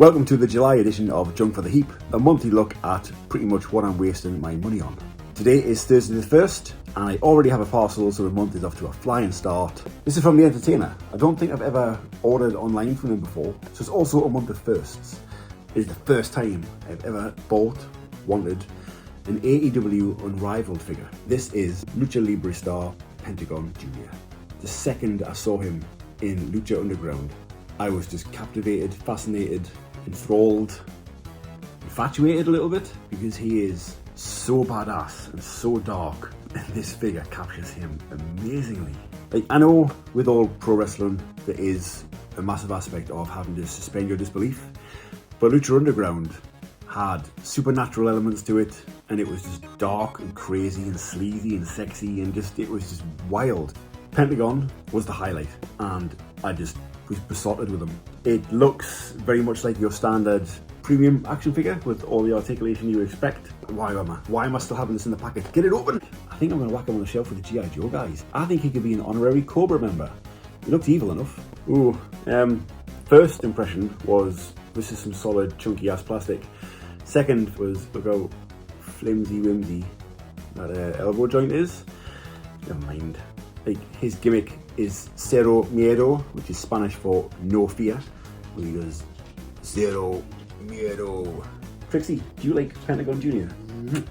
Welcome to the July edition of Junk for the Heap, a monthly look at pretty much what I'm wasting my money on. Today is Thursday the 1st, and I already have a parcel, so the month is off to a flying start. This is from The Entertainer. I don't think I've ever ordered online from them before, so it's also a month of firsts. It is the first time I've ever wanted, an AEW Unrivaled figure. This is Lucha Libre star Pentagon Jr. The second I saw him in Lucha Underground, I was just captivated, fascinated, enthralled, infatuated a little bit, because he is so badass and so dark, and this figure captures him amazingly. Like, I know with all pro wrestling there is a massive aspect of having to suspend your disbelief, but Lucha Underground had supernatural elements to it, and it was just dark and crazy and sleazy and sexy, and it was just wild. Pentagon was the highlight, and I just was besotted with him. It looks very much like your standard premium action figure with all the articulation you expect. Why am I still having this in the packet? Get it open! I think I'm going to whack him on the shelf with the G.I. Joe guys. I think he could be an honorary Cobra member. He looked evil enough. Ooh, first impression was, this is some solid chunky ass plastic. Second was, look how flimsy whimsy that elbow joint is. Never mind. Like, his gimmick is Cero Miedo, which is Spanish for no fear. He goes, Cero Miedo. Trixie, do you like Pentagon Jr.?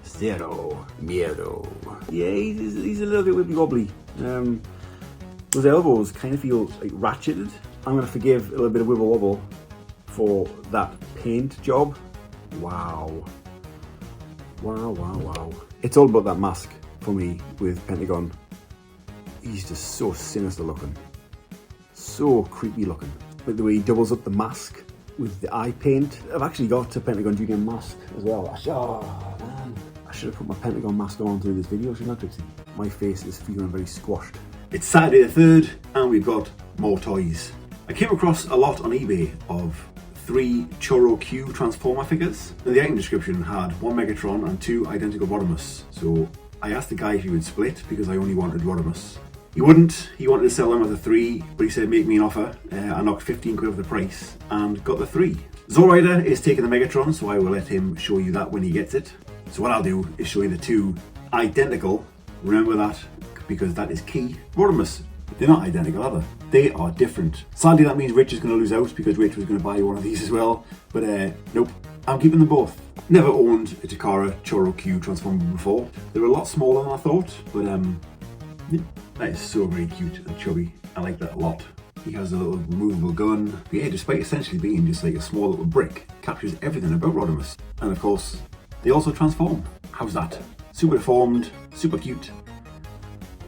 Cero Miedo. Yeah, he's a little bit wibbly wobbly. Those elbows kind of feel like ratcheted. I'm going to forgive a little bit of wibble wobble for that paint job. Wow. Wow. It's all about that mask for me with Pentagon. He's just so sinister looking, so creepy looking. Like the way he doubles up the mask with the eye paint. I've actually got a Pentagon Jr. mask as well. I should have put my Pentagon mask on through this video, shouldn't I, Trixie? My face is feeling very squashed. It's Saturday the 3rd, and we've got more toys. I came across a lot on eBay of 3 Choro Q Transformer figures. Now, the item description had 1 Megatron and 2 identical Rodimus. So I asked the guy if he would split because I only wanted Rodimus. He wouldn't. He wanted to sell them as a 3, but he said make me an offer. I knocked 15 quid off the price and got the 3. Zorider is taking the Megatron, so I will let him show you that when he gets it. So what I'll do is show you the 2 identical, remember that, because that is key, Rodimus. They're not identical, are they? They are different. Sadly, that means Rich is going to lose out because Rich was going to buy one of these as well, but nope, I'm keeping them both. Never owned a Takara Choro Q Transformer before. They were a lot smaller than I thought, but yeah, that is so very cute and chubby. I like that a lot. He has a little removable gun. But yeah, despite essentially being just like a small little brick, captures everything about Rodimus. And of course, they also transform. How's that? Super deformed, super cute,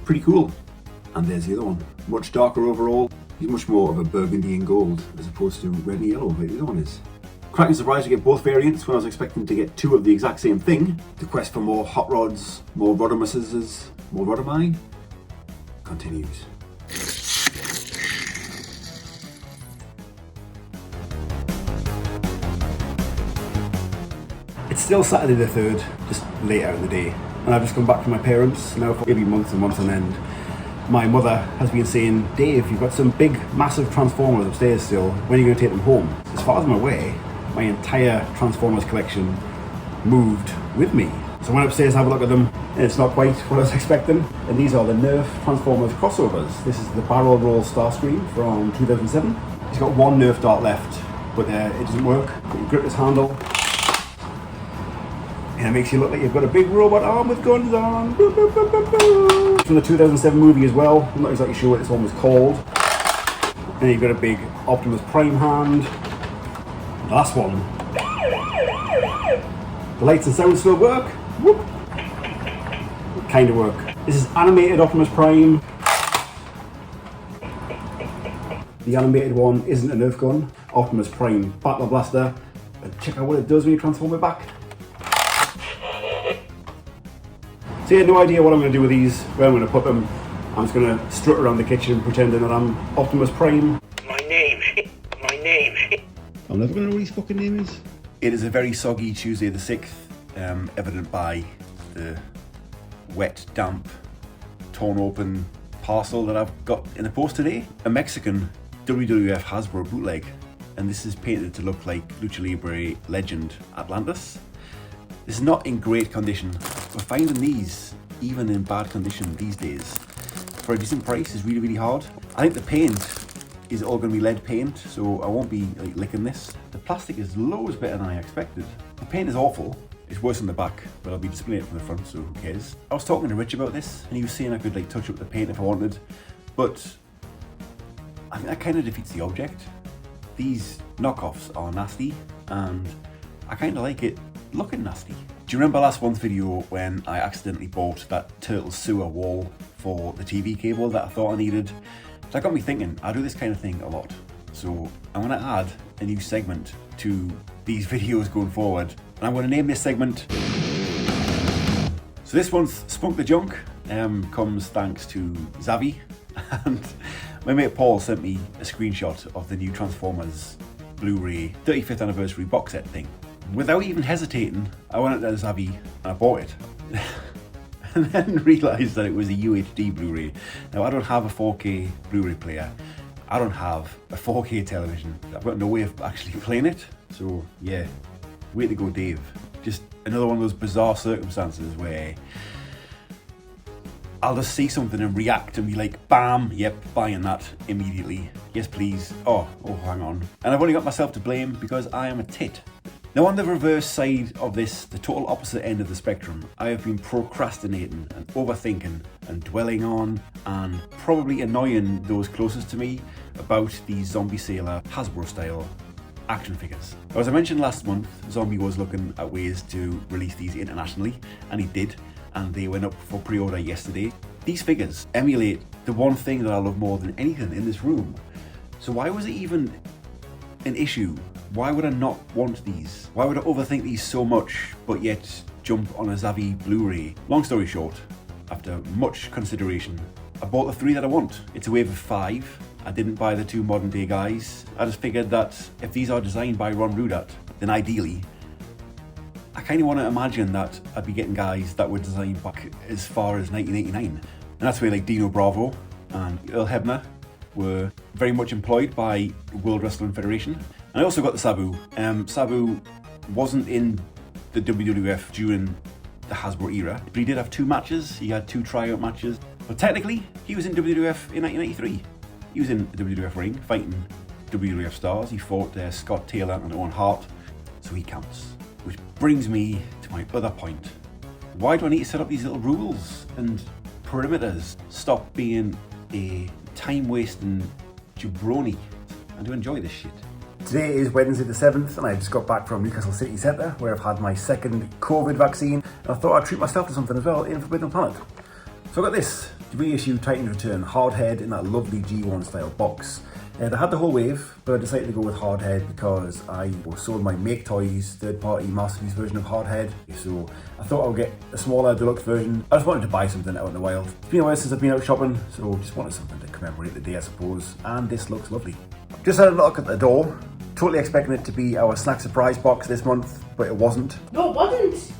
pretty cool. And there's the other one. Much darker overall. He's much more of a burgundy and gold as opposed to red and yellow like the other one is. Cracking surprise to get both variants when I was expecting to get 2 of the exact same thing. The quest for more hot rods, more Rodimuses, more Rodimai continues. It's still Saturday the 3rd, just late out in the day, and I've just come back from my parents now for maybe months and months on end. My mother has been saying, Dave, you've got some big, massive Transformers upstairs still. When are you going to take them home? As far as I'm aware, my entire Transformers collection moved with me. So I went upstairs to have a look at them, and it's not quite what I was expecting. And these are the Nerf Transformers crossovers. This is the Barrel Roll Starscream from 2007. He's got 1 Nerf dart left, but it doesn't work. You grip this handle, and it makes you look like you've got a big robot arm with guns on. It's from the 2007 movie as well. I'm not exactly sure what this one was called. And you've got a big Optimus Prime hand. The last one. The lights and sound still work. Whoop. Kind of work. This is animated Optimus Prime. The animated one isn't a Nerf gun. Optimus Prime Battle Blaster. And check out what it does when you transform it back. So yeah, no idea what I'm going to do with these, where I'm going to put them. I'm just going to strut around the kitchen pretending that I'm Optimus Prime. My name. I'm never going to know what his fucking name is. It is a very soggy Tuesday the 6th, evident by the wet, damp, torn open parcel that I've got in the post today. A Mexican WWF Hasbro bootleg and this is painted to look like Lucha Libre legend Atlantis. This is not in great condition. But finding these, even in bad condition these days, for a decent price is really, really hard. I think the paint is all going to be lead paint, so I won't be like licking this. The plastic is loads better than I expected. The paint is awful. It's worse on the back, but I'll be displaying it from the front, so who cares? I was talking to Rich about this, and he was saying I could like touch up the paint if I wanted, but I think that kind of defeats the object. These knockoffs are nasty, and I kind of like it looking nasty. Do you remember last month's video when I accidentally bought that turtle sewer wall for the TV cable that I thought I needed? That got me thinking, I do this kind of thing a lot. So I'm going to add a new segment to these videos going forward. And I'm going to name this segment. So this one's Spunk the Junk. Comes thanks to Zavi. And my mate Paul sent me a screenshot of the new Transformers Blu-ray 35th anniversary box set thing. Without even hesitating, I went to Zavi and I bought it. And then realised that it was a UHD Blu-ray. Now I don't have a 4K Blu-ray player. I don't have a 4K television. I've got no way of actually playing it. So yeah, way to go Dave. Just another one of those bizarre circumstances where I'll just see something and react and be like, bam, yep, buying that immediately. Yes please, oh hang on. And I've only got myself to blame because I am a tit. Now on the reverse side of this, the total opposite end of the spectrum, I have been procrastinating and overthinking and dwelling on and probably annoying those closest to me about these Zombie Sailor Hasbro style action figures. Now, as I mentioned last month, Zombie was looking at ways to release these internationally, and he did, and they went up for pre-order yesterday. These figures emulate the one thing that I love more than anything in this room. So why was it even an issue? Why would I not want these? Why would I overthink these so much, but yet jump on a Zavi Blu-ray? Long story short, after much consideration, I bought the 3 that I want. It's a wave of 5. I didn't buy the 2 modern day guys. I just figured that if these are designed by Ron Rudat, then ideally, I kind of want to imagine that I'd be getting guys that were designed back as far as 1989. And that's where like Dino Bravo and Earl Hebner were very much employed by World Wrestling Federation. And I also got the Sabu. Sabu wasn't in the WWF during the Hasbro era, but he did have 2 matches. He had 2 tryout matches. But technically, he was in WWF in 1993. He was in the WWF ring fighting WWF stars. He fought Scott Taylor and Owen Hart, so he counts. Which brings me to my other point. Why do I need to set up these little rules and perimeters? Stop being a time-wasting jabroni and to enjoy this shit. Today is Wednesday the 7th and I just got back from Newcastle City Centre where I've had my second COVID vaccine and I thought I'd treat myself to something as well in Forbidden Planet. So I got this, the reissue Titan Return Hardhead in that lovely G1 style box. They had the whole wave, but I decided to go with Hardhead because I sold my Make Toys third-party masterpiece version of Hardhead. So I thought I would get a smaller deluxe version. I just wanted to buy something out in the wild. It's been a while since I've been out shopping, so just wanted something to commemorate the day, I suppose. And this looks lovely. Just had a look at the door. Totally expecting it to be our snack surprise box this month, but it wasn't. No, it wasn't.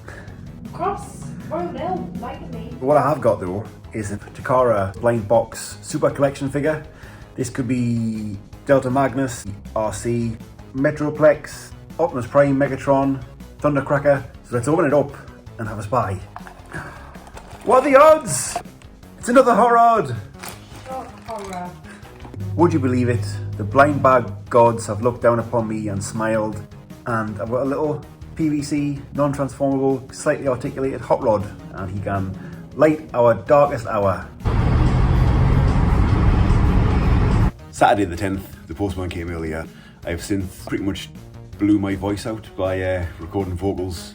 Cross. Royal Mail, like me. What I have got though is a Takara blind box super collection figure. This could be Delta Magnus, RC, Metroplex, Optimus Prime, Megatron, Thundercracker. So let's open it up and have a spy. What are the odds? It's another Hot Rod! Oh, horror. Would you believe it? The blind bag gods have looked down upon me and smiled, and I've got a little PVC, non-transformable, slightly articulated hot rod, and he can light our darkest hour. Saturday the 10th, the postman came earlier. I've since pretty much blew my voice out by recording vocals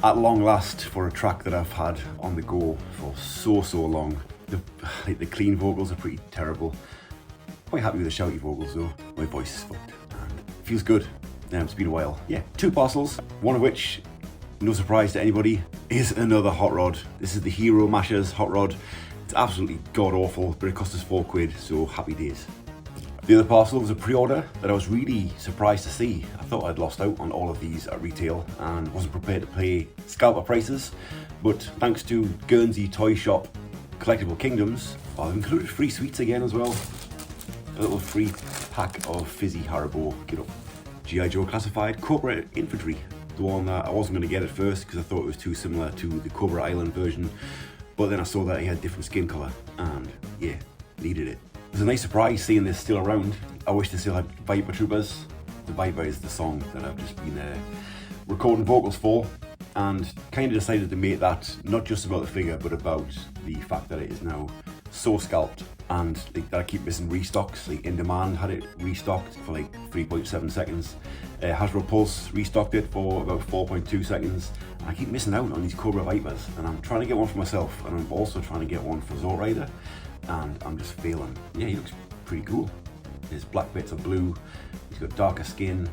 at long last for a track that I've had on the go for so long. The clean vocals are pretty terrible. Quite happy with the shouty vocals though. My voice is fucked and it feels good. It's been a while. Yeah, 2 parcels, one of which, no surprise to anybody, is another hot rod. This is the Hero Mashers hot rod. It's absolutely god awful, but it cost us £4, so happy days. The other parcel was a pre-order that I was really surprised to see. I thought I'd lost out on all of these at retail and wasn't prepared to pay scalper prices, but thanks to Guernsey Toy Shop Collectible Kingdoms, I've included free sweets again as well. A little free pack of fizzy Haribo, G.I. Joe classified Cobra Infantry. The one that I wasn't going to get at first because I thought it was too similar to the Cobra Island version, but then I saw that he had different skin colour and yeah, needed it. It was a nice surprise seeing this still around. I wish they still had Viper Troopers. The Viper is the song that I've just been recording vocals for, and kind of decided to make that not just about the figure but about the fact that it is now so scalped and that I keep missing restocks. Like In Demand had it restocked for like 3.7 seconds. Hasbro Pulse restocked it for about 4.2 seconds. And I keep missing out on these Cobra Vipers, and I'm trying to get one for myself, and I'm also trying to get one for Zort Rider, and I'm just failing. Yeah, he looks pretty cool. His black bits are blue, he's got darker skin.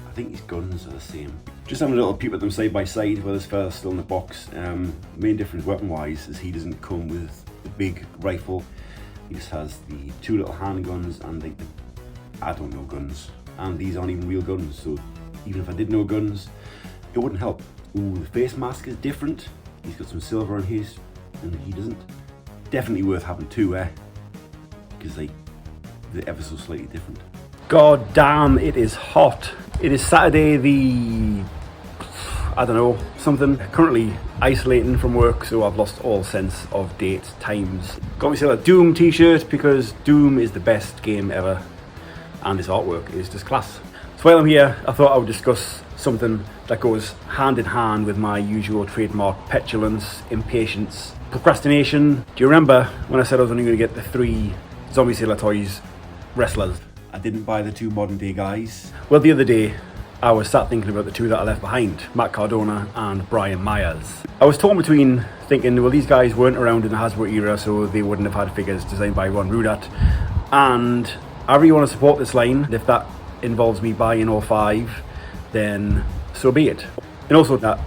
I think his guns are the same. Just having a little peep at them side by side while this fella's still in the box. Main difference weapon wise is he doesn't come with the big rifle. He just has the two little handguns and like the, I don't know guns. And these aren't even real guns, so even if I did know guns, it wouldn't help. Ooh, the face mask is different. He's got some silver on his, and he doesn't. Definitely worth having two, because they're ever so slightly different. God damn, it is hot. It is Saturday the, I don't know, something. Currently isolating from work, so I've lost all sense of dates, times. Got myself a Doom t-shirt because Doom is the best game ever, and this artwork is just class. So while I'm here, I thought I would discuss something that goes hand in hand with my usual trademark petulance, impatience, procrastination. Do you remember when I said I was only going to get the 3 Zombie Sailor Toys wrestlers? I didn't buy the 2 modern day guys. Well, the other day, I was sat thinking about the 2 that I left behind, Matt Cardona and Brian Myers. I was torn between thinking, well, these guys weren't around in the Hasbro era, so they wouldn't have had figures designed by Ron Rudat, and I really want to support this line. If that involves me buying all 5, then so be it. And also that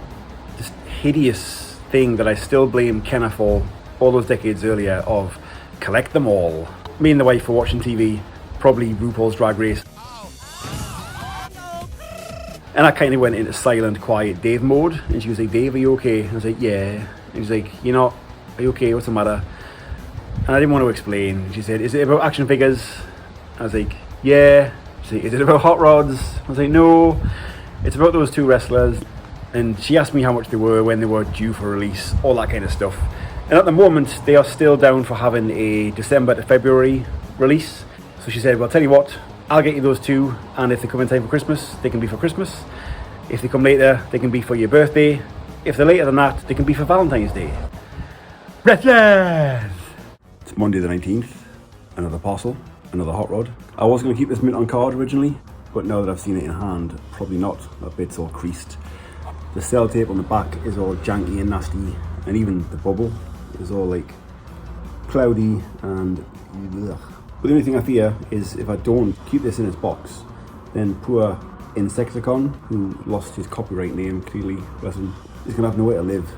this hideous thing that I still blame Kenner for all those decades earlier of collect them all. Me and the wife were watching TV, probably RuPaul's Drag Race. And I kind of went into silent, quiet Dave mode. And she was like, Dave, are you okay? And I was like, yeah. And she's like, you know, are you okay? What's the matter? And I didn't want to explain. She said, is it about action figures? I was like, yeah. She's like, is it about hot rods? I was like, no. It's about those 2 wrestlers. And she asked me how much they were, when they were due for release, all that kind of stuff. And at the moment, they are still down for having a December to February release. So she said, well, tell you what, I'll get you those 2, and if they come in time for Christmas, they can be for Christmas. If they come later, they can be for your birthday. If they're later than that, they can be for Valentine's Day. Wrestlers! It's Monday the 19th, another parcel, another hot rod. I was going to keep this mint on card originally, but now that I've seen it in hand, probably not. That bit's all creased. The sellotape on the back is all janky and nasty, and even the bubble is all like cloudy and ugh. But the only thing I fear is if I don't keep this in its box, then poor Insecticon, who lost his copyright name clearly, is going to have nowhere to live.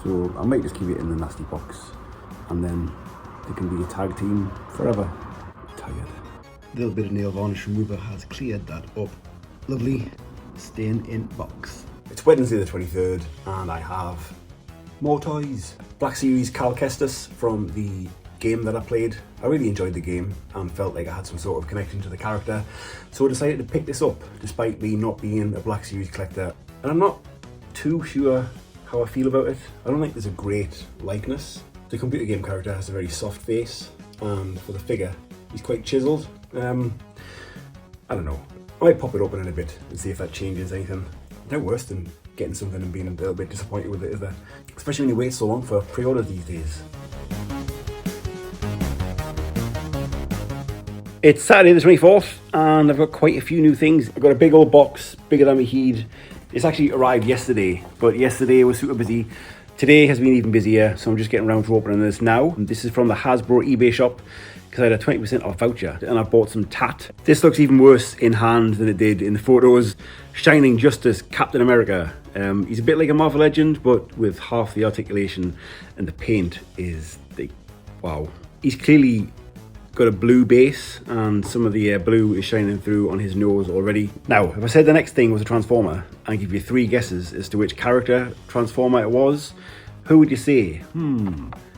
So I might just keep it in the nasty box, and then they can be a tag team forever. I'm tired. A little bit of nail varnish remover has cleared that up. Lovely. Staying in box. It's Wednesday the 23rd, and I have more toys. Black Series Cal Kestis from the game that I played. I really enjoyed the game and felt like I had some sort of connection to the character, so I decided to pick this up despite me not being a Black Series collector. And I'm not too sure how I feel about it. I don't think there's a great likeness. The computer game character has a very soft face, and for the figure, he's quite chiseled. I don't know. I might pop it open in a bit and see if that changes anything. No worse than getting something and being a little bit disappointed with it, is there? Especially when you wait so long for pre-orders these days. It's Saturday the 24th, and I've got quite a few new things. I've got a big old box, bigger than my head. It's actually arrived yesterday, but yesterday was super busy. Today has been even busier, so I'm just getting around to opening this now. This is from the Hasbro eBay shop, because I had a 20% off voucher, and I bought some tat. This looks even worse in hand than it did in the photos. Shining just as Captain America. He's a bit like a Marvel Legend, but with half the articulation, and the paint is like, wow. He's clearly got a blue base, and some of the blue is shining through on his nose already. Now, if I said the next thing was a Transformer, and give you 3 guesses as to which character Transformer it was, who would you say?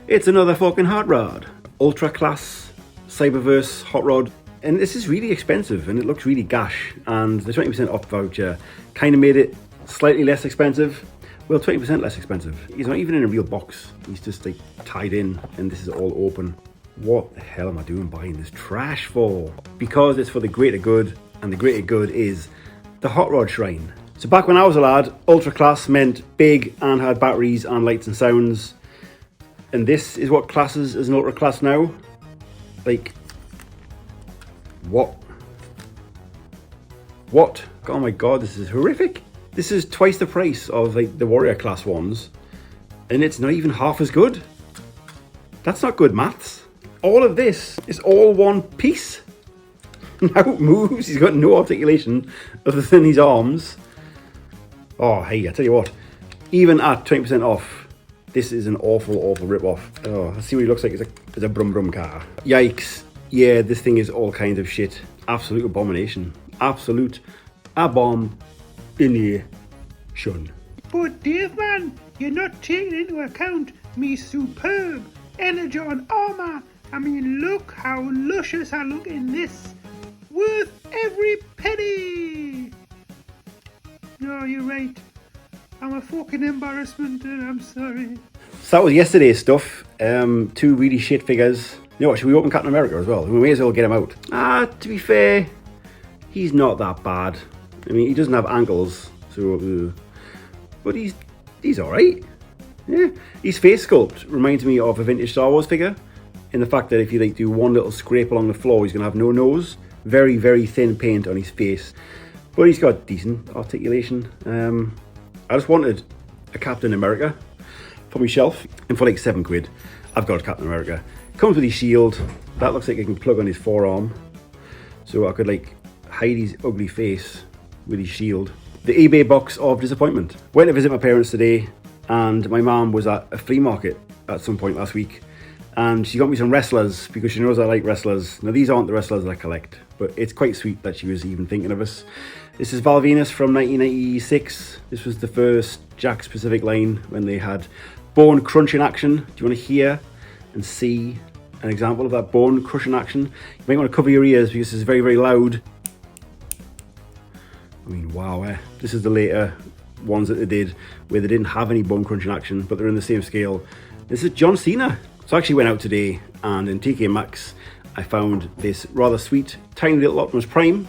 It's another fucking hot rod. Ultra Class, Cyberverse, Hot Rod. And this is really expensive and it looks really gash, and the 20% off voucher kind of made it slightly less expensive. Well, 20% less expensive. He's not even in a real box. He's just like tied in and this is all open. What the hell am I doing buying this trash for? Because it's for the greater good, and the greater good is the Hot Rod Shrine. So back when I was a lad, ultra class meant big and had batteries and lights and sounds. And this is what classes as an ultra class now. Like, what? What? Oh my god, this is horrific. This is twice the price of like the Warrior class ones, and it's not even half as good. That's not good maths. All of this is all one piece. Now it moves, he's got no articulation other than his arms. Oh, hey, I tell you what, even at 20% off, this is an awful, awful rip-off. Oh, let's see what he looks like as a brum brum car. Yikes. Yeah, this thing is all kinds of shit. Absolute abomination. Absolute abomination. But Dave man, you're not taking into account me superb energon armor. I mean, look how luscious I look in this. Worth every penny. No, you're right. I'm a fucking embarrassment and I'm sorry. So that was yesterday's stuff. Two really shit figures. You know what, should we open Captain America as well? We may as well get him out. To be fair, he's not that bad. I mean, he doesn't have ankles, so... but he's alright. Yeah. His face sculpt reminds me of a vintage Star Wars figure, in the fact that if you like do one little scrape along the floor, he's going to have no nose. Very, very thin paint on his face. But he's got decent articulation. I just wanted a Captain America for my shelf, and for like £7, I've got a Captain America. Comes with his shield. That looks like it can plug on his forearm, so I could like hide his ugly face with his shield. The eBay box of disappointment. Went to visit my parents today, and my mum was at a flea market at some point last week, and she got me some wrestlers because she knows I like wrestlers. Now these aren't the wrestlers that I collect, but it's quite sweet that she was even thinking of us. This is Val Venus from 1996. This was the first Jack Specific line when they had bone crunching action. Do you want to hear and see an example of that bone crushing action? You might want to cover your ears because it's very, very loud. I mean, wow, this is the later ones that they did where they didn't have any bone crunching action, but they're in the same scale. This is John Cena. So I actually went out today, and in TK Maxx, I found this rather sweet, tiny little Optimus Prime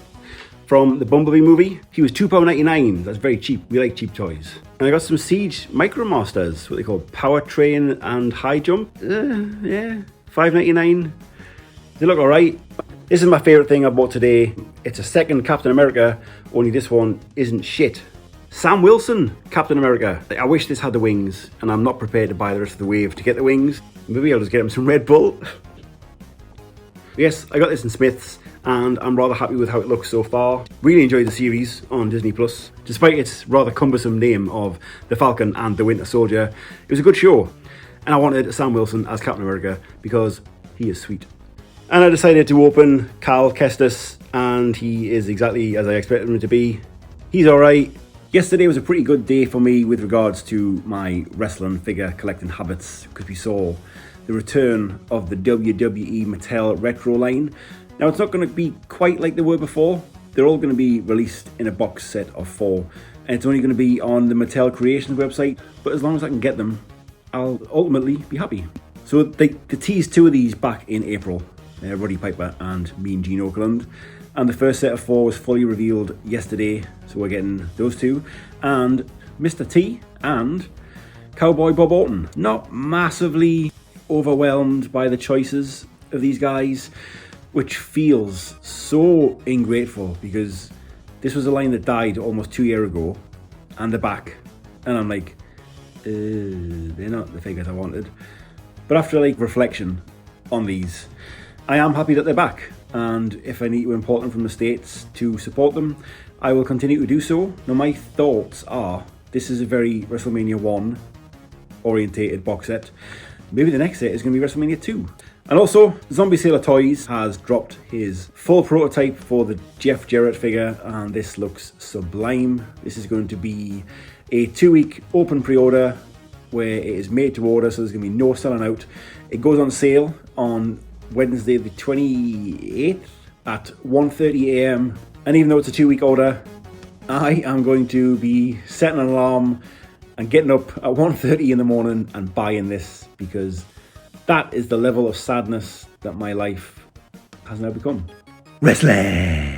from the Bumblebee movie. He was £2.99. That's very cheap. We like cheap toys. And I got some Siege Micromasters, what they call Powertrain and High Jump. Yeah, £5.99. They look alright. This is my favourite thing I bought today. It's a second Captain America, only this one isn't shit. Sam Wilson, Captain America. I wish this had the wings, and I'm not prepared to buy the rest of the wave to get the wings. Maybe I'll just get him some Red Bull. Yes, I got this in Smith's, and I'm rather happy with how it looks so far. Really enjoyed the series on Disney Plus. Despite its rather cumbersome name of The Falcon and the Winter Soldier, it was a good show. And I wanted Sam Wilson as Captain America because he is sweet. And I decided to open Cal Kestis, and he is exactly as I expected him to be. He's alright. Yesterday was a pretty good day for me with regards to my wrestling figure collecting habits, because we saw the return of the WWE Mattel Retro line. Now it's not going to be quite like they were before. They're all going to be released in a box set of 4, and it's only going to be on the Mattel Creations website, but as long as I can get them, I'll ultimately be happy. So they teased 2 of these back in April, Roddy Piper and Mean Gene Okerlund. And the first set of 4 was fully revealed yesterday, so we're getting those 2. And Mr. T and Cowboy Bob Orton. Not massively overwhelmed by the choices of these guys, which feels so ungrateful because this was a line that died almost 2 years ago, and they're back. And I'm like, they're not the figures I wanted. But after like reflection on these, I am happy that they're back. And if I need to import them from the States to support them, I will continue to do so. Now my thoughts are, this is a very WrestleMania 1 orientated box set. Maybe the next set is going to be WrestleMania 2. And also, Zombie Sailor Toys has dropped his full prototype for the Jeff Jarrett figure, and this looks sublime. This is going to be a 2-week open pre-order where it is made to order, so there's going to be no selling out. It goes on sale on Wednesday the 28th at 1:30 a.m. And even though it's a 2-week order, I am going to be setting an alarm and getting up at 1:30 in the morning and buying this, because that is the level of sadness that my life has now become. Wrestling!